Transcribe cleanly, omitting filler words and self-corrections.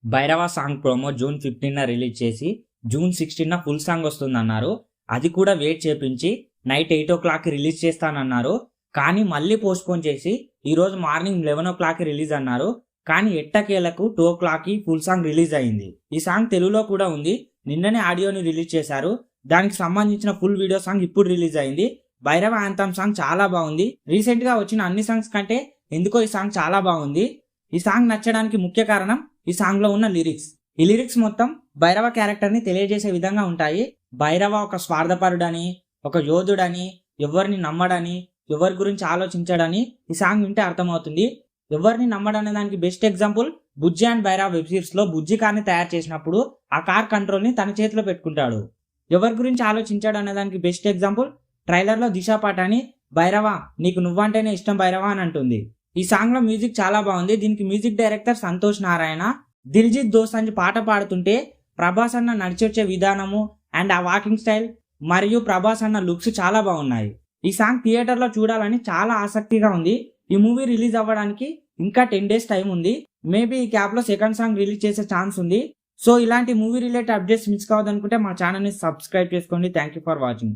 Bhairava song promo June 15న release చేసి June 16న ఫుల్ సాంగ్ వస్తుందన్నారు. అది కూడా వెయిట్ చేపించి నైట్ 8 o'clockకి రిలీజ్ చేస్తానన్నారు. కానీ మళ్ళీ పోస్ట్పోన్ చేసి ఈరోజు మార్నింగ్ 11 o'clockకి రిలీజ్ అన్నారు. కానీ ఎట్టకేలకు 2 o'clockకి ఫుల్ సాంగ్ రిలీజ్ అయింది. ఈ సాంగ్ తెలుగులో కూడా ఉంది. నిన్ననే ఆడియోని రిలీజ్ చేశారు. దానికి సంబంధించిన ఫుల్ వీడియో సాంగ్ ఇప్పుడు రిలీజ్ అయింది. భైరవ యాంథమ్ సాంగ్ చాలా బాగుంది. రీసెంట్ గా వచ్చిన అన్ని సాంగ్స్ కంటే ఎందుకో ఈ సాంగ్ చాలా బాగుంది. ఈ సాంగ్ నచ్చడానికి ముఖ్య కారణం ఈ సాంగ్ లో ఉన్న లిరిక్స్. ఈ లిరిక్స్ మొత్తం భైరవ క్యారెక్టర్ ని తెలియజేసే విధంగా ఉంటాయి. భైరవ ఒక స్వార్థపరుడని, ఒక యోధుడని, ఎవరిని నమ్మడని, ఎవరి గురించి ఆలోచించడని ఈ సాంగ్ వింటే అర్థమవుతుంది. ఎవరిని నమ్మడనే దానికి best example Bujji and Bhairava web series లో బుజ్జి కార్ ని తయారు చేసినప్పుడు ఆ కార్ కంట్రోల్ ని తన చేతిలో పెట్టుకుంటాడు. ఎవరి గురించి ఆలోచించాడు అనే దానికి బెస్ట్ ఎగ్జాంపుల్ ట్రైలర్ లో దిశా పాటాని భైరవ నీకు నువ్వంటేనే ఇష్టం భైరవ అని అంటుంది. ఈ సాంగ్ లో మ్యూజిక్ చాలా బాగుంది. దీనికి మ్యూజిక్ డైరెక్టర్ సంతోష్ నారాయణ. దిల్జిత్ దోసాంజ్ పాట పాడుతుంటే ప్రభాస్ అన్న నడిచొచ్చే విధానము అండ్ ఆ వాకింగ్ స్టైల్ మరియు ప్రభాస్ అన్న లుక్స్ చాలా బాగున్నాయి. ఈ సాంగ్ థియేటర్ లో చూడాలని చాలా ఆసక్తిగా ఉంది. ఈ మూవీ రిలీజ్ అవ్వడానికి ఇంకా 10 days టైం ఉంది. మేబీ ఈ క్యాప్ లో సెకండ్ సాంగ్ రిలీజ్ చేసే ఛాన్స్ ఉంది. సో ఇలాంటి మూవీ రిలేటెడ్ అప్డేట్స్ మిస్ కావద్దనుకుంటే మా ఛానల్ ని సబ్స్క్రైబ్ చేసుకోండి. Thank you for watching.